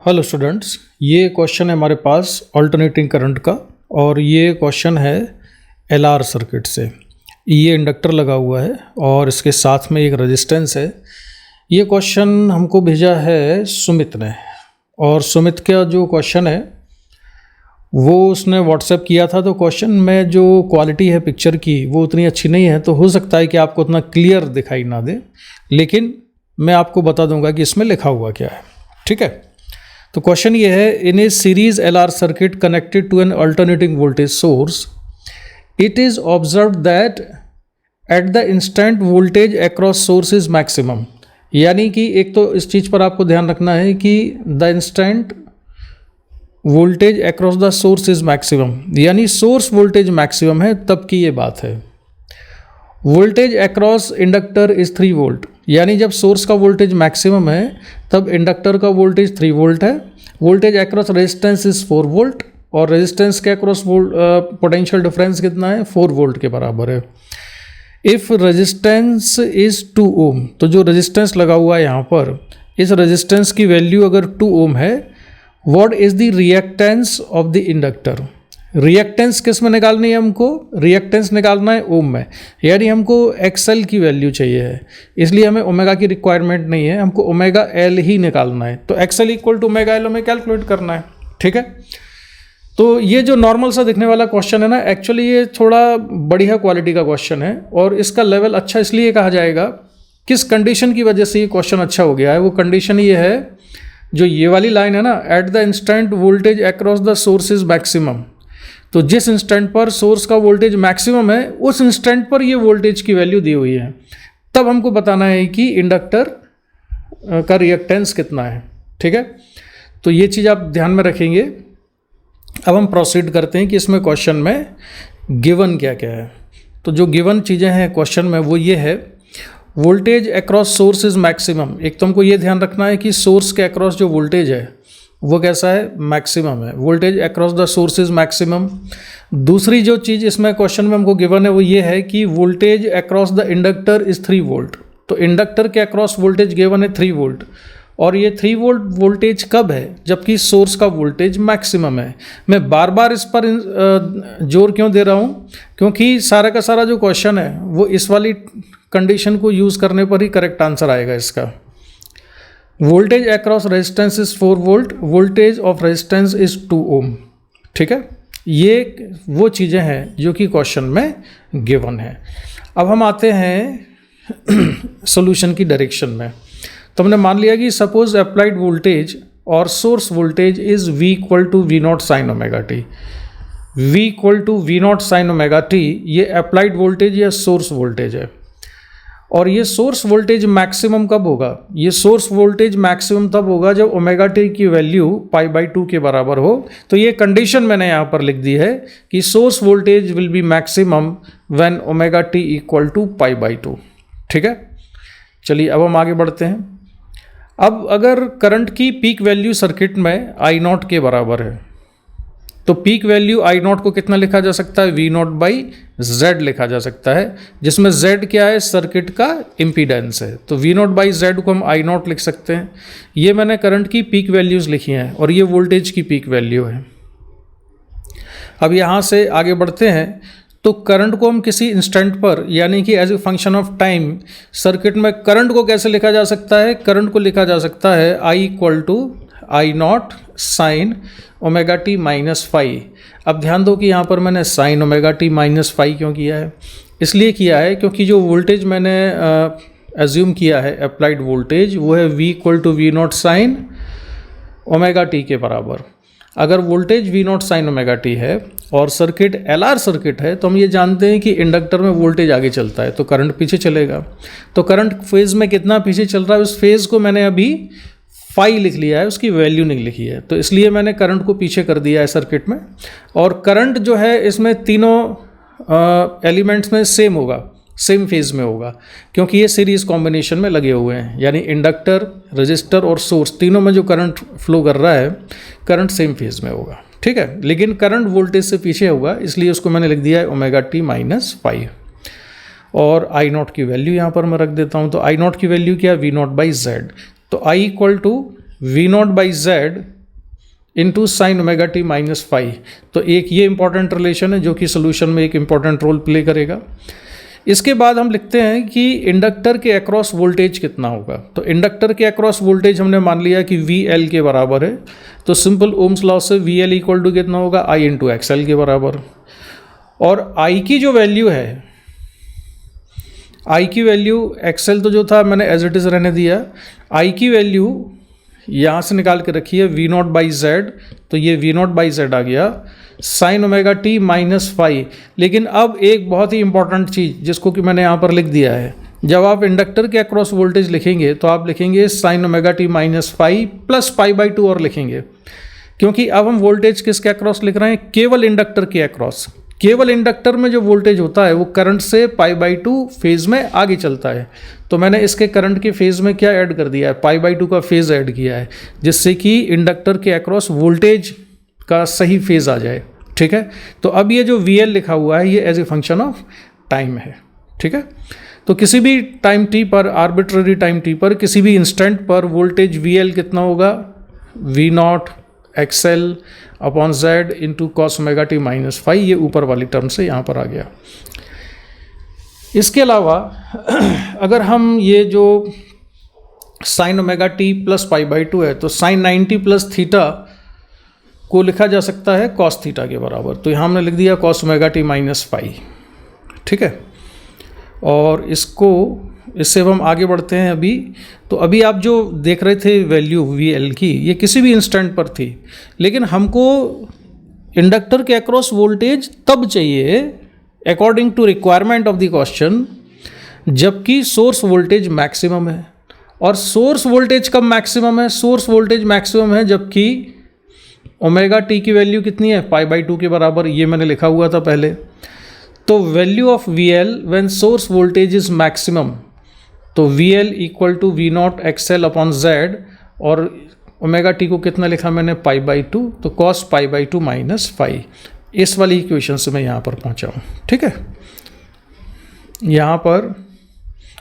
Hello students, ये question है हमारे पास अल्टरनेटिंग करंट का और ये क्वेश्चन है एलआर सर्किट से। ये इंडक्टर लगा हुआ है और इसके साथ में एक रेजिस्टेंस है। ये क्वेश्चन हमको भेजा है सुमित ने और सुमित का जो क्वेश्चन है वो उसने व्हाट्सएप किया था। तो क्वेश्चन में जो क्वालिटी है पिक्चर की वो उतनी अच्छी नहीं है, तो हो सकता है कि आपको उतना क्लियर दिखाई ना दे, लेकिन मैं आपको बता दूंगा कि इसमें लिखा हुआ क्या है। ठीक है, तो क्वेश्चन ये है, in a series LR circuit connected to an alternating voltage source it is observe that at the instant voltage across source is maximum. यानी कि एक तो इस चीज़ पर आपको ध्यान रखना है कि the instant voltage across the source is maximum, यानी सोर्स वोल्टेज मैक्सिमम है तब की ये बात है। Voltage across inductor is 3 volt, यानी जब सोर्स का वोल्टेज मैक्सिमम है तब इंडक्टर का वोल्टेज 3 वोल्ट है। Voltage across resistance is 4 volt और रेजिस्टेंस के अक्रॉस पोटेंशियल डिफरेंस कितना है, 4 वोल्ट के बराबर है। इफ़ रेजिस्टेंस इज 2 ओम, तो जो रेजिस्टेंस लगा हुआ है यहाँ पर, इस रेजिस्टेंस की वैल्यू अगर 2 ओम है, what is the reactance of the inductor. Reactance किस में निकालनी है हमको, रिएक्टेंस निकालना है ओम में, यानी हमको एक्सएल की वैल्यू चाहिए है, इसलिए हमें ओमेगा की रिक्वायरमेंट नहीं है, हमको ओमेगा एल ही निकालना है। तो XL equal to omega L हमें कैलकुलेट करना है। ठीक है, तो ये जो नॉर्मल सा दिखने वाला क्वेश्चन है ना, एक्चुअली ये थोड़ा बढ़िया क्वालिटी का क्वेश्चन है और इसका लेवल अच्छा इसलिए कहा जाएगा, किस कंडीशन की वजह से ये क्वेश्चन अच्छा हो गया है। वो कंडीशन ये है, जो ये वाली लाइन है ना, eight the instant voltage across the source is maximum, तो जिस इंस्टेंट पर सोर्स का वोल्टेज मैक्सिमम है उस इंस्टेंट पर ये वोल्टेज की वैल्यू दी हुई है। तब हमको बताना है कि इंडक्टर का रिएक्टेंस कितना है। ठीक है, तो ये चीज़ आप ध्यान में रखेंगे। अब हम प्रोसीड करते हैं कि इसमें क्वेश्चन में गिवन क्या क्या है। तो जो गिवन चीज़ें हैं क्वेश्चन में वो ये है, voltage across source is maximum. एक तो हमको ये ध्यान रखना है कि सोर्स के अक्रॉस जो वोल्टेज है वो कैसा है, मैक्सिमम है। Voltage across the source is maximum. दूसरी जो चीज़ इसमें क्वेश्चन में हमको गिवन है वो ये है कि voltage across the inductor is 3 volt. तो इंडक्टर के अक्रॉस वोल्टेज गिवन है 3 वोल्ट और ये 3 वोल्ट वोल्टेज कब है, जबकि सोर्स का वोल्टेज मैक्सिमम है। मैं बार बार इस पर जोर क्यों दे रहा हूँ, क्योंकि सारा का सारा जो क्वेश्चन है वो इस वाली कंडीशन को यूज़ करने पर ही करेक्ट आंसर आएगा इसका। Voltage across resistance is 4 volt, voltage of resistance is 2 ओम। ठीक है, ये वो चीज़ें हैं जो कि क्वेश्चन में गिवन है। अब हम आते हैं सॉल्यूशन की डायरेक्शन में। तो हमने मान लिया कि सपोज अप्लाइड वोल्टेज और source voltage is V equal to V naught sine omega t. V equal to V naught sine omega t ये अप्लाइड वोल्टेज या सोर्स वोल्टेज है। और ये सोर्स वोल्टेज मैक्सिमम कब होगा, ये सोर्स वोल्टेज मैक्सिमम तब होगा जब ओमेगा टी की वैल्यू π/2 के बराबर हो। तो ये कंडीशन मैंने यहाँ पर लिख दी है कि source voltage will be maximum when omega t equal to π/2। ठीक है, चलिए अब हम आगे बढ़ते हैं। अब अगर करंट की पीक वैल्यू सर्किट में I0 के बराबर है, तो पीक वैल्यू I0 को कितना लिखा जा सकता है, V0/Z लिखा जा सकता है, जिसमें Z क्या है, सर्किट का इम्पीडेंस है। तो V0/Z को हम I0 लिख सकते हैं। ये मैंने करंट की पीक वैल्यूज़ लिखी हैं और ये वोल्टेज की पीक वैल्यू है। अब यहाँ से आगे बढ़ते हैं, तो करंट को हम किसी इंस्टेंट पर, यानी कि as a function of time, circuit में करंट को कैसे लिखा जा सकता है, करंट को लिखा जा सकता है I equal to I0 sine omega T minus phi. अब ध्यान दो कि यहाँ पर मैंने sine omega T minus phi क्यों किया है, इसलिए किया है क्योंकि जो वोल्टेज मैंने एज्यूम किया है अप्लाइड वोल्टेज वो है V equal to V naught sine omega t के बराबर। अगर voltage V naught sine omega t है और सर्किट LR सर्किट है, तो हम ये जानते हैं कि इंडक्टर में वोल्टेज आगे चलता है तो करंट पीछे चलेगा। तो करंट फेज़ में कितना पीछे चल रहा है, उस फेज़ को मैंने अभी फाई लिख लिया है, उसकी वैल्यू नहीं लिखी है, तो इसलिए मैंने करंट को पीछे कर दिया है सर्किट में। और करंट जो है इसमें तीनों एलिमेंट्स में सेम होगा, सेम फेज में होगा, क्योंकि ये सीरीज कॉम्बिनेशन में लगे हुए हैं, यानी इंडक्टर, रजिस्टर और सोर्स तीनों में जो करंट फ्लो कर रहा है, करंट सेम फेज में होगा। ठीक है, लेकिन करंट वोल्टेज से पीछे होगा, इसलिए उसको मैंने लिख दिया है ओमेगा टी माइनस फाई। और I0 की वैल्यू यहाँ पर मैं रख देता हूँ। तो I0 की वैल्यू क्या है, V0/Z। तो I equal to V0/Z into sine omega T minus phi. तो एक ये इंपॉर्टेंट रिलेशन है जो कि सोल्यूशन में एक इंपॉर्टेंट रोल प्ले करेगा। इसके बाद हम लिखते हैं कि इंडक्टर के अक्रॉस वोल्टेज कितना होगा। तो इंडक्टर के अक्रॉस वोल्टेज हमने मान लिया कि वी एल के बराबर है, तो सिंपल ओम्स लॉ से वी एल इक्वल टू कितना होगा, आई इंटू एक्स एल के बराबर। और आई की जो वैल्यू है, आई की वैल्यू, एक्स एल तो जो था मैंने एज इट इज़ रहने दिया, आई की वैल्यू यहाँ से निकाल के रखी है वी नॉट बाई जेड, तो ये वी नॉट बाई जेड आ गया sine omega T minus phi. लेकिन अब एक बहुत ही इंपॉर्टेंट चीज़ जिसको कि मैंने यहाँ पर लिख दिया है, जब आप इंडक्टर के अक्रॉस वोल्टेज लिखेंगे तो आप लिखेंगे sine omega T minus phi plus pi by two और लिखेंगे, क्योंकि अब हम वोल्टेज किसके अक्रॉस लिख रहे हैं, केवल इंडक्टर के अक्रॉस। केवल इंडक्टर में जो वोल्टेज होता है वो करंट से पाई बाई टू फेज में आगे चलता है। तो मैंने इसके करंट के फेज में क्या ऐड कर दिया है, पाई बाई टू का फेज ऐड किया है, जिससे कि इंडक्टर के अक्रॉस वोल्टेज का सही फेज आ जाए। ठीक है, तो अब ये जो वी एल लिखा हुआ है ये as a function of time है। ठीक है, तो किसी भी टाइम टी पर, आर्बिट्ररी टाइम टी पर, किसी भी इंस्टेंट पर वोल्टेज वी एल कितना होगा, V naught X L upon Z into cos omega T minus phi. ये ऊपर वाली टर्म से यहाँ पर आ गया। इसके अलावा अगर हम ये जो sign omega T plus pi by to है, तो साइन 90 प्लस थीटा को लिखा जा सकता है कॉस थीटा के बराबर। तो यहाँ हमने लिख दिया cos omega T minus phi. ठीक है, और इससे अब हम आगे बढ़ते हैं। अभी तो अभी आप जो देख रहे थे वैल्यू वी एल की, ये किसी भी इंस्टेंट पर थी, लेकिन हमको इंडक्टर के अक्रॉस वोल्टेज तब चाहिए according to requirement of the question जबकि सोर्स वोल्टेज मैक्सिमम है। और सोर्स वोल्टेज कब मैक्सिमम है, सोर्स वोल्टेज मैक्सिमम है जबकि ओमेगा टी की वैल्यू कितनी है, पाई बाई टू के बराबर। ये मैंने लिखा हुआ था पहले। तो value of V L when source voltage is maximum, तो V L equal to V naught X L upon Z, और ओमेगा टी को कितना लिखा मैंने, पाई बाई टू, तो cos pi by two minus phi. इस वाली इक्वेशन से मैं यहाँ पर पहुँचा हूँ। ठीक है, यहाँ पर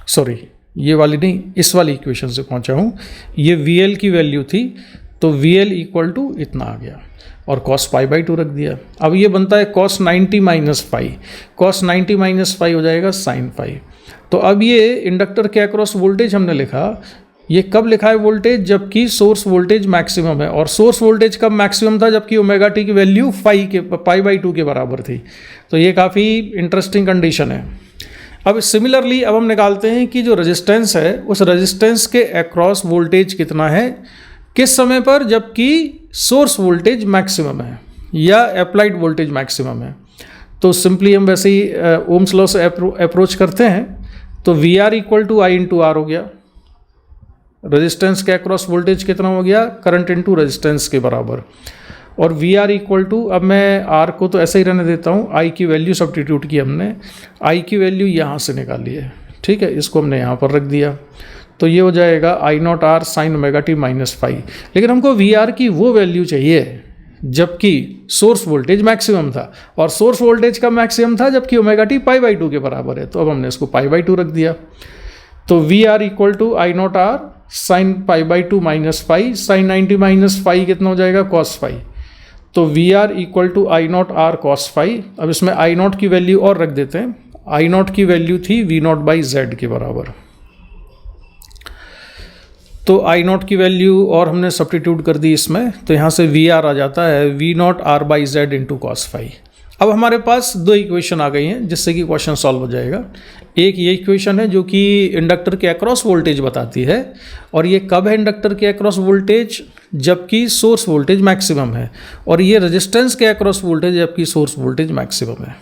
सॉरी ये वाली नहीं, इस वाली इक्वेशन से पहुँचा हूँ। ये वी एल की वैल्यू थी, तो वी एल इक्वल टू इतना आ गया और कॉस पाई बाई टू रख दिया। अब ये बनता है cos 90 minus phi, cos 90 minus phi हो जाएगा साइन फाई। तो अब ये इंडक्टर के अक्रॉस वोल्टेज हमने लिखा, ये कब लिखा है वोल्टेज, जबकि सोर्स वोल्टेज मैक्सिमम है। और सोर्स वोल्टेज कब मैक्सिमम था, जबकि ओमेगा टी की वैल्यू पाई बाई टू के बराबर थी। तो ये काफ़ी इंटरेस्टिंग कंडीशन है। अब सिमिलरली अब हम निकालते हैं कि जो रेजिस्टेंस है उस रेजिस्टेंस के अक्रॉस वोल्टेज कितना है, किस समय पर, जबकि सोर्स वोल्टेज मैक्सिमम है या अप्लाइड वोल्टेज मैक्सिमम है। तो सिंपली हम वैसे ही ओम्स लॉ से अप्रोच करते हैं। तो V R equal to I into R हो गया, रेजिस्टेंस के अक्रॉस वोल्टेज कितना हो गया, करंट इंटू रेजिस्टेंस के बराबर। और वी आर इक्वल टू, अब मैं आर को तो ऐसे ही रहने देता हूँ, आई की वैल्यू सब्स्टिट्यूट की हमने, आई की वैल्यू यहाँ से निकाली है। ठीक है, इसको हमने यहाँ पर रख दिया, तो ये हो जाएगा I naught R sine omega T minus phi. लेकिन हमको वी आर की वो वैल्यू चाहिए जबकि सोर्स वोल्टेज मैक्सिमम था, और सोर्स वोल्टेज का मैक्सिमम था जबकि omega T pi by to के बराबर है। तो अब हमने इसको पाई बाई टू रख दिया। तो V R equal to I naught R sine pi by two minus phi, sine 90 minus phi कितना हो जाएगा, कॉस फाई। तो V R equal to I naught R cos phi. अब इसमें आई नॉट की वैल्यू और रख देते हैं, आई नॉट की वैल्यू थी वी नॉट बाई जेड के बराबर। तो आई नॉट की वैल्यू और हमने सब्स्टिट्यूट कर दी इसमें, तो यहाँ से वी आर आ जाता है V naught R by Z into cos phi. अब हमारे पास दो इक्वेशन आ गई हैं जिससे कि क्वेश्चन सॉल्व हो जाएगा। एक ये इक्वेशन है जो कि इंडक्टर के अक्रॉस वोल्टेज बताती है, और ये कब है इंडक्टर के अक्रॉस वोल्टेज, जबकि सोर्स वोल्टेज मैक्सिमम है। और ये रेजिस्टेंस के अक्रॉस वोल्टेज जबकि सोर्स वोल्टेज मैक्सिमम है।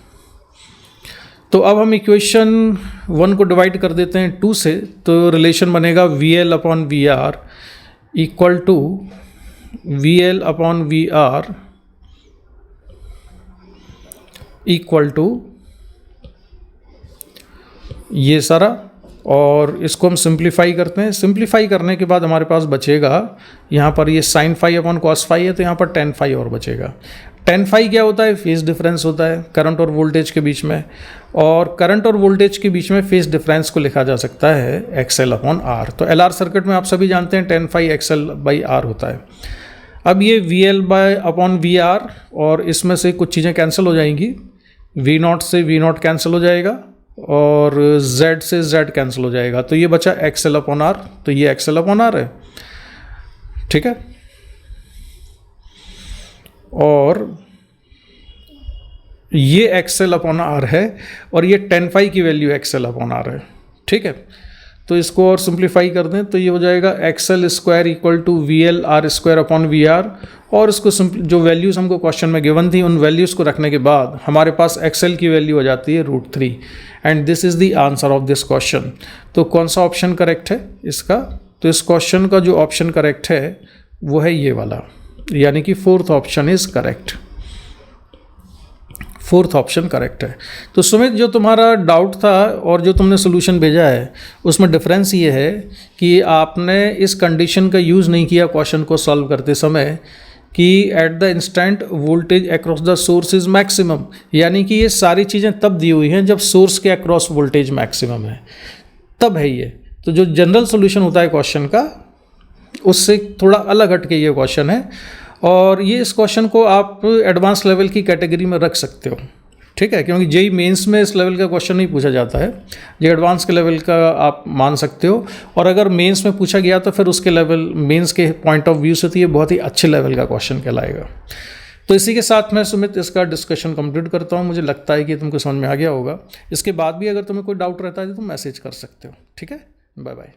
तो अब हम इक्वेशन 1 को डिवाइड कर देते हैं 2 से, तो रिलेशन बनेगा V L upon V R equal to V L upon V R equal to ये सारा, और इसको हम सिंप्लीफाई करते हैं। सिंप्लीफाई करने के बाद हमारे पास बचेगा यहाँ पर ये sine phi upon cos phi है, तो यहाँ पर टेन फाई और बचेगा। टेन फाई क्या होता है, फेज डिफरेंस होता है करंट और वोल्टेज के बीच में, और करंट और वोल्टेज के बीच में फेज डिफरेंस को लिखा जा सकता है एक्स एल अपॉन आर। तो एल आर सर्किट में आप सभी जानते हैं tan phi X L by R होता है। अब ये VL/VR और इसमें से कुछ चीज़ें कैंसिल हो जाएंगी, V0 से V0 कैंसिल हो जाएगा और Z से Z कैंसिल हो जाएगा, तो ये बचा XL/R, तो ये XL/R है, ठीक है। और ये XL/R है और ये 10φ की वैल्यू XL/R है, ठीक है। तो इसको और सिंप्लीफाई कर दें तो ये हो जाएगा XL² = VL/R² और इसको जो वैल्यूज़ हमको क्वेश्चन में गिवन थी उन वैल्यूज़ को रखने के बाद हमारे पास XL की वैल्यू हो जाती है √3 and this is the answer of this question. तो कौन सा ऑप्शन करेक्ट है इसका? तो इस क्वेश्चन का जो ऑप्शन करेक्ट है वो है ये वाला, यानी कि 4th option is correct. 4th option correct है। तो सुमित, जो तुम्हारा डाउट था और जो तुमने सोल्यूशन भेजा है उसमें डिफरेंस ये है कि आपने इस कंडीशन का यूज़ नहीं किया क्वेश्चन को सॉल्व करते समय कि eight the instant voltage across the source is maximum, यानी कि ये सारी चीज़ें तब दी हुई हैं जब सोर्स के अक्रॉस वोल्टेज मैक्सिमम है, तब है ये। तो जो जनरल सोल्यूशन होता है क्वेश्चन का उससे थोड़ा अलग हट के ये क्वेश्चन है और ये इस क्वेश्चन को आप एडवांस लेवल की कैटेगरी में रख सकते हो, ठीक है, क्योंकि जेईई मेंस में इस लेवल का क्वेश्चन नहीं पूछा जाता है, ये एडवांस के लेवल का आप मान सकते हो। और अगर मेंस में पूछा गया तो फिर उसके लेवल मेंस के पॉइंट ऑफ व्यू से तो ये बहुत ही अच्छे लेवल का क्वेश्चन कहलाएगा। तो इसी के साथ मैं सुमित इसका डिस्कशन कंप्लीट करता हूँ। मुझे लगता है कि तुमको समझ में आ गया होगा। इसके बाद भी अगर तुम्हें कोई डाउट रहता है तो तुम मैसेज कर सकते हो, ठीक है। Bye bye.